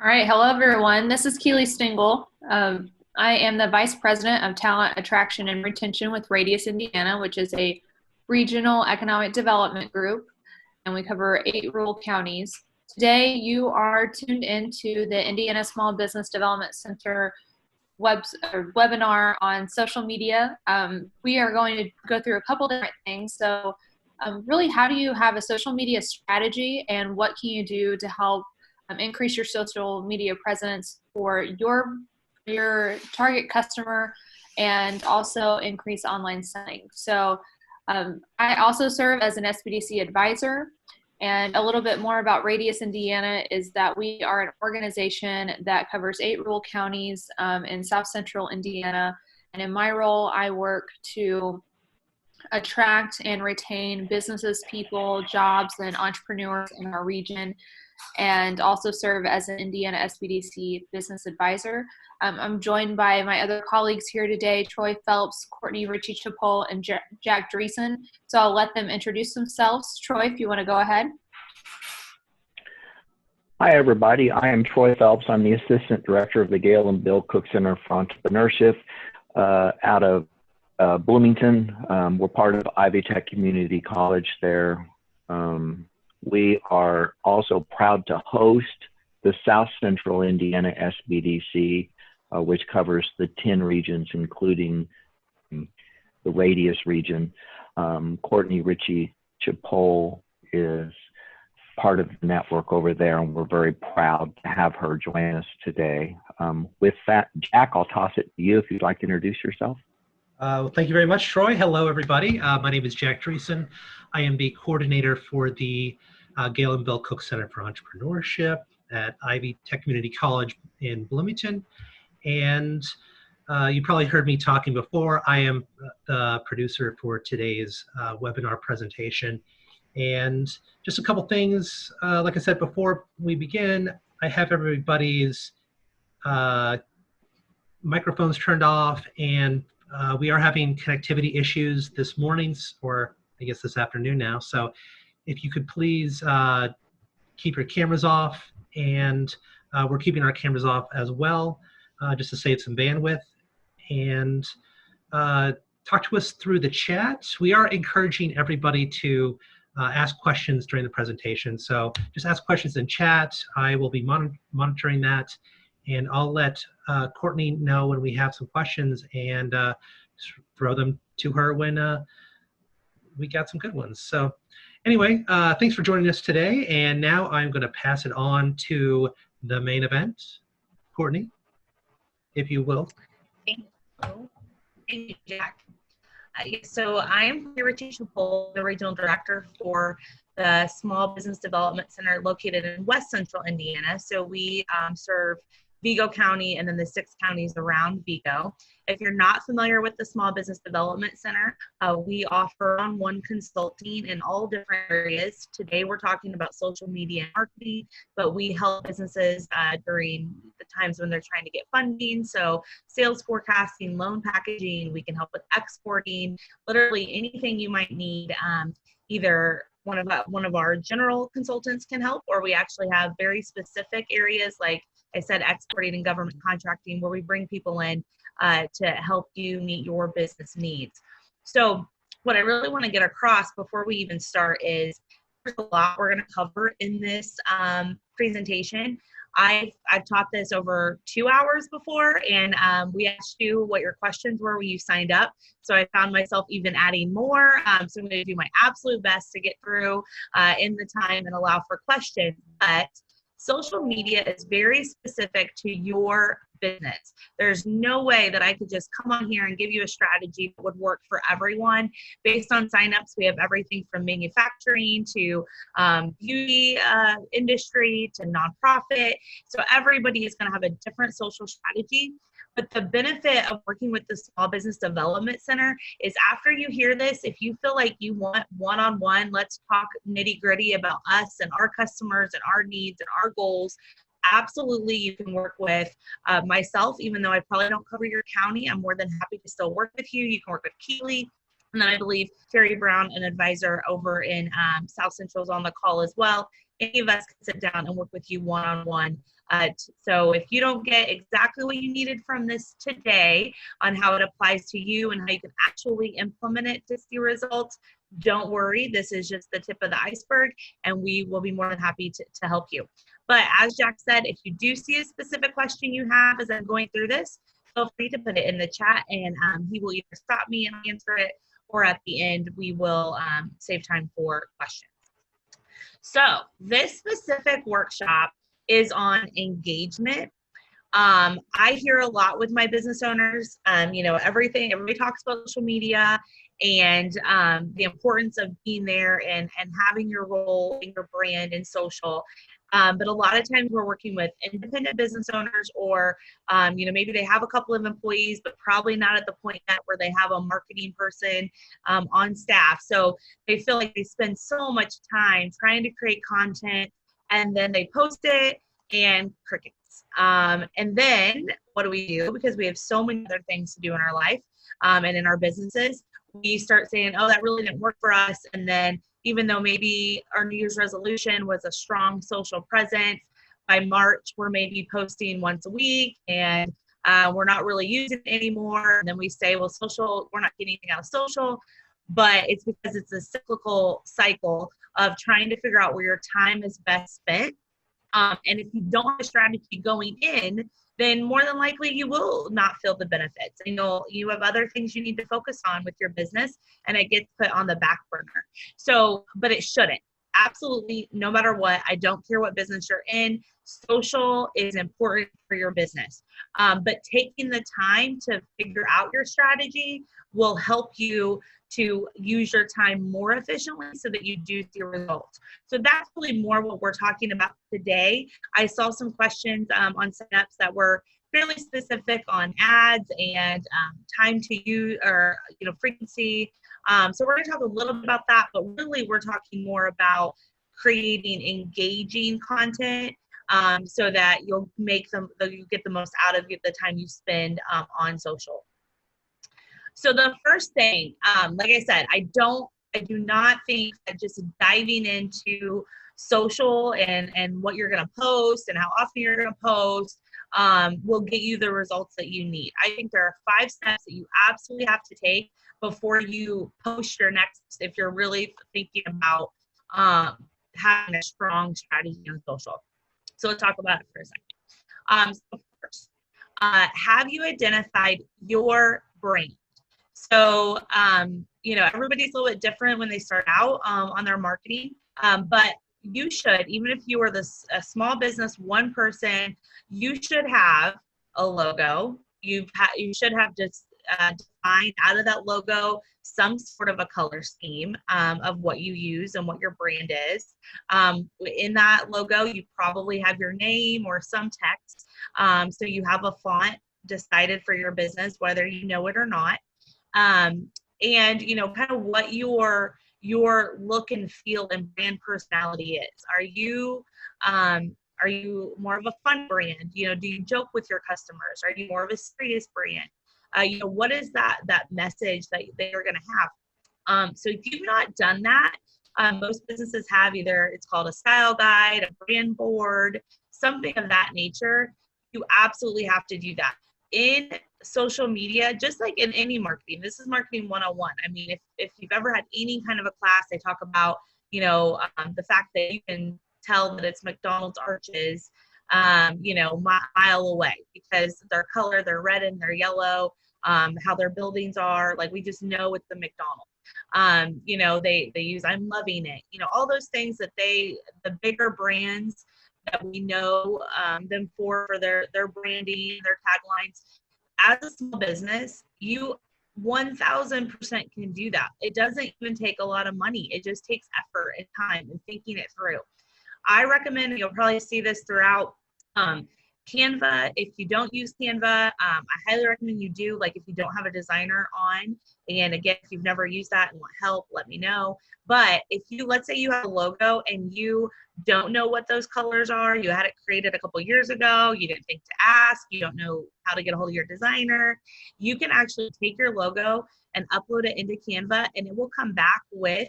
All right, hello everyone. This is Keely Stingle. I am the Vice President of Talent Attraction and Retention with Radius Indiana, which is a regional economic development group, and we cover 8 rural counties. Today, you are tuned into the Indiana Small Business Development Center webinar on social media. We are going to go through a couple different things. So, really, how do you have a social media strategy, and what can you do to help increase your social media presence for your target customer and also increase online selling. So I also serve as an SBDC advisor, and a little bit more about Radius Indiana is that we are an organization that covers 8 rural counties in South Central Indiana. And in my role, I work to attract and retain businesses, people, jobs, and entrepreneurs in our region, and also serve as an Indiana SBDC business advisor. I'm joined by my other colleagues here today, Troy Phelps, Courtney Ritchie-Chapole, and Jack Dreesen. So I'll let them introduce themselves. Troy, if you want to go ahead. Hi, everybody. I am Troy Phelps. I'm the Assistant Director of the Gail and Bill Cook Center for Entrepreneurship out of Bloomington. We're part of Ivy Tech Community College there. We are also proud to host the South Central Indiana SBDC, which covers the 10 regions, including the Radius region. Courtney Ritchie-Chapole is part of the network over there, and we're very proud to have her join us today. With that, Jack, I'll toss it to you if you'd like to introduce yourself. Well, thank you very much, Troy. Hello, everybody. My name is Jack Dreesen. I am the coordinator for the Gail and Bill Cook Center for Entrepreneurship at Ivy Tech Community College in Bloomington. And you probably heard me talking before. I am the producer for today's webinar presentation. And just a couple things, like I said before we begin, I have everybody's microphones turned off, and we are having connectivity issues this morning, or I guess this afternoon now. So if you could please keep your cameras off, and we're keeping our cameras off as well, just to save some bandwidth. And talk to us through the chat. We are encouraging everybody to ask questions during the presentation. So just ask questions in chat. I will be monitoring that, and I'll let Courtney know when we have some questions, and throw them to her when we got some good ones. So anyway, thanks for joining us today. And now I'm going to pass it on to the main event. Courtney, if you will. Thank you. Thank you, Jack. So I'm Courtney Ritchie-Chapole, the Regional Director for the Small Business Development Center located in West Central Indiana. So we serve Vigo County and then the 6 counties around Vigo. If you're not familiar with the Small Business Development Center, we offer one-on-one consulting in all different areas. Today we're talking about social media and marketing, but we help businesses during the times when they're trying to get funding. So sales forecasting, loan packaging, we can help with exporting, literally anything you might need. Either one of our general consultants can help, or we actually have very specific areas like I said, exporting and government contracting, where we bring people in to help you meet your business needs. So what I really want to get across before we even start is there's a lot we're going to cover in this presentation. I've taught this over 2 hours before, and we asked you what your questions were when you signed up. So I found myself even adding more. So I'm going to do my absolute best to get through in the time and allow for questions. But social media is very specific to your business. There's no way that I could just come on here and give you a strategy that would work for everyone. Based on signups, we have everything from manufacturing to beauty industry to nonprofit. So everybody is going to have a different social strategy. But the benefit of working with the Small Business Development Center is after you hear this, if you feel like you want one-on-one, let's talk nitty-gritty about us and our customers and our needs and our goals, absolutely you can work with myself. Even though I probably don't cover your county, I'm more than happy to still work with you. You can work with Keely. And then I believe Terry Brown, an advisor over in South Central, is on the call as well. any of us can sit down and work with you one-on-one. So if you don't get exactly what you needed from this today on how it applies to you and how you can actually implement it to see results, don't worry. This is just the tip of the iceberg, and we will be more than happy to help you. But as Jack said, if you do see a specific question you have as I'm going through this, feel free to put it in the chat, and he will either stop me and answer it, or at the end, we will save time for questions. So this specific workshop is on engagement. I hear a lot with my business owners, everybody talks about social media and the importance of being there and having your role in your brand in social. But a lot of times we're working with independent business owners, or, maybe they have a couple of employees, but probably not at the point yet where they have a marketing person on staff. So they feel like they spend so much time trying to create content, and then they post it and crickets. And then what do we do? Because we have so many other things to do in our life and in our businesses, we start saying, oh, that really didn't work for us. And then even though maybe our New Year's resolution was a strong social presence, by March, we're maybe posting once a week, and we're not really using it anymore. And then we say, well, social, we're not getting anything out of social. But it's because it's a cyclical cycle of trying to figure out where your time is best spent. And if you don't have a strategy going in, then more than likely you will not feel the benefits. And you have other things you need to focus on with your business, and it gets put on the back burner. So, but it shouldn't. Absolutely, no matter what, I don't care what business you're in, social is important for your business. But taking the time to figure out your strategy will help you to use your time more efficiently so that you do see results. So that's really more what we're talking about today. I saw some questions on signups that were fairly specific on ads and time to use, or frequency. So we're going to talk a little bit about that, but really we're talking more about creating engaging content so that you get the most out of the time you spend on social. So the first thing, like I said, I do not think that just diving into social and what you're going to post and how often you're going to post will get you the results that you need. I think there are 5 steps that you absolutely have to take before you post your next, if you're really thinking about having a strong strategy on social. So let's talk about it for a second. So first, have you identified your brand? So, everybody's a little bit different when they start out on their marketing, but you should, even if you are a small business, one person, you should have a logo. You should have just defined out of that logo some sort of a color scheme of what you use and what your brand is. In that logo, you probably have your name or some text. So you have a font decided for your business, whether you know it or not. And kind of what your look and feel and brand personality is. Are you more of a fun brand? Do you joke with your customers? Are you more of a serious brand? What is that message that they are going to have? So if you've not done that, most businesses have either, it's called a style guide, a brand board, something of that nature. You absolutely have to do that. In social media, just like in any marketing, this is marketing 101. I mean, if you've ever had any kind of a class, they talk about, the fact that you can tell that it's McDonald's arches, mile away because their color, they're red and they're yellow, how their buildings are, like we just know it's the McDonald's. They use, I'm loving it, all those things that the bigger brands that we know them for their branding, their taglines. As a small business, you 1000% can do that. It doesn't even take a lot of money. It just takes effort and time and thinking it through. I recommend, you'll probably see this throughout Canva. If you don't use Canva, I highly recommend you do. Like if you don't have a designer on, and again, if you've never used that and want help, let me know. But if let's say you have a logo and you don't know what those colors are, you had it created a couple years ago, you didn't think to ask, you don't know how to get a hold of your designer, you can actually take your logo and upload it into Canva, and it will come back with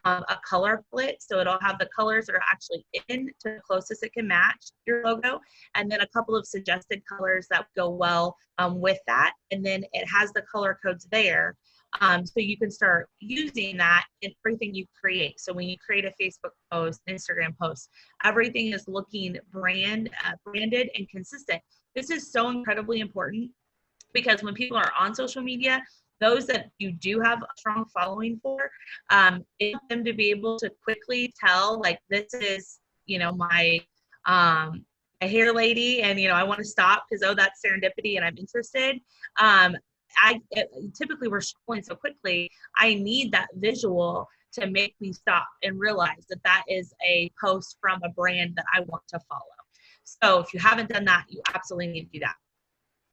a color palette. So it'll have the colors that are actually in to the closest it can match your logo, and then a couple of suggested colors that go well with that. And then it has the color codes there. So you can start using that in everything you create. So when you create a Facebook post, Instagram post, everything is looking branded and consistent. This is so incredibly important because when people are on social media, those that you do have a strong following for, it helps them to be able to quickly tell, like, this is, my a hair lady, and I want to stop because, oh, that's serendipity and I'm interested. Typically we're scrolling so quickly, I need that visual to make me stop and realize that that is a post from a brand that I want to follow. So if you haven't done that, you absolutely need to do that.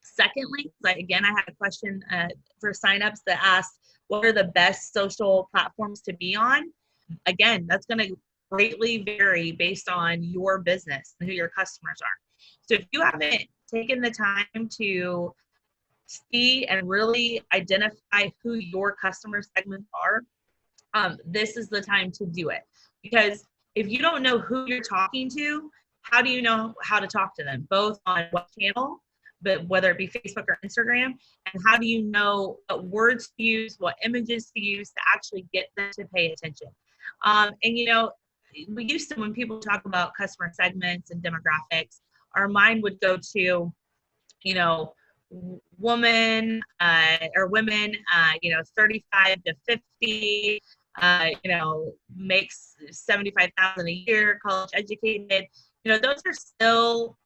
Secondly, again, I had a question for signups that asked, what are the best social platforms to be on? Again, that's going to greatly vary based on your business and who your customers are. So if you haven't taken the time to see and really identify who your customer segments are, this is the time to do it. Because if you don't know who you're talking to, how do you know how to talk to them, both on what channel, but whether it be Facebook or Instagram, and how do you know what words to use, what images to use to actually get them to pay attention? And we used to, when people talk about customer segments and demographics, our mind would go to, woman or women, 35 to 50, makes 75,000 a year, college educated. Those are still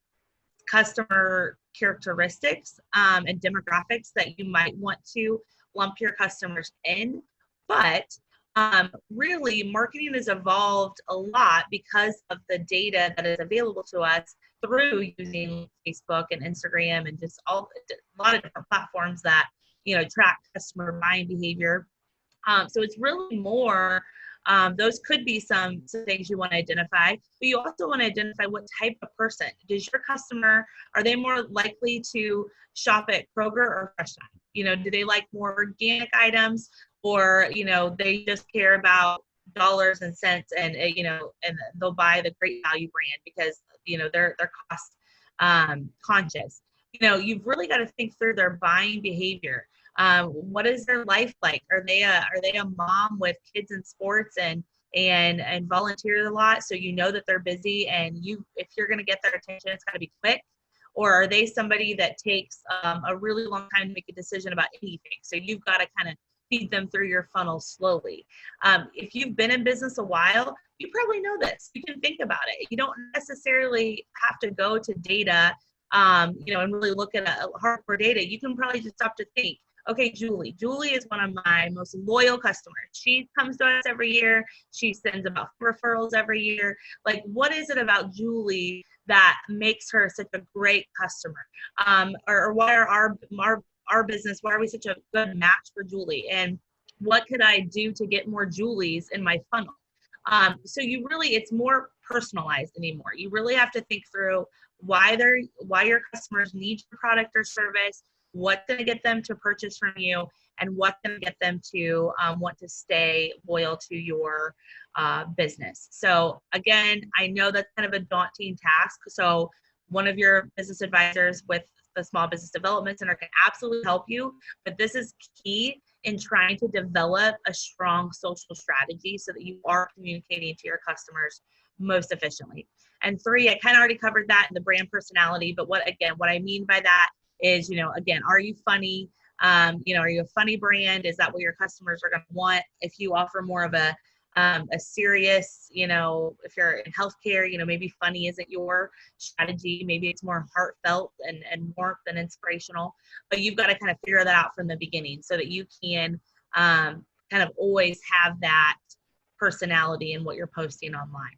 customer characteristics and demographics that you might want to lump your customers in. But really, marketing has evolved a lot because of the data that is available to us through using Facebook and Instagram and just a lot of different platforms that track customer buying behavior. So it's really more, those could be some things you want to identify, but you also want to identify what type of person. Does your customer, are they more likely to shop at Kroger or Fresh Time? Do they like more organic items, or, they just care about dollars and cents, and, and they'll buy the Great Value brand because, they're cost conscious. You've really got to think through their buying behavior. What is their life like? Are they a mom with kids in sports and volunteers a lot, so that they're busy, and if you're going to get their attention, it's got to be quick? Or are they somebody that takes a really long time to make a decision about anything, so you've got to kind of feed them through your funnel slowly? If you've been in business a while, you probably know this. You can think about it. You don't necessarily have to go to data and really look at a hardcore data. You can probably just stop to think, okay, Julie is one of my most loyal customers. She comes to us every year. She sends about referrals every year. Like, what is it about Julie that makes her such a great customer? Or why are our business, why are we such a good match for Julie? And what could I do to get more Julies in my funnel? So it's more personalized anymore. You really have to think through why your customers need your product or service, what's going to get them to purchase from you, and what's going to get them to want to stay loyal to your business. So again, I know that's kind of a daunting task. So one of your business advisors with the Small Business Development Center can absolutely help you, but this is key in trying to develop a strong social strategy so that you are communicating to your customers most efficiently. And 3, I kind of already covered that in the brand personality, but what I mean by that is, again, are you funny? Are you a funny brand? Is that what your customers are going to want? If you offer more of a serious, if you're in healthcare, maybe funny isn't your strategy. Maybe it's more heartfelt and warmth and inspirational, but you've got to kind of figure that out from the beginning so that you can kind of always have that personality in what you're posting online.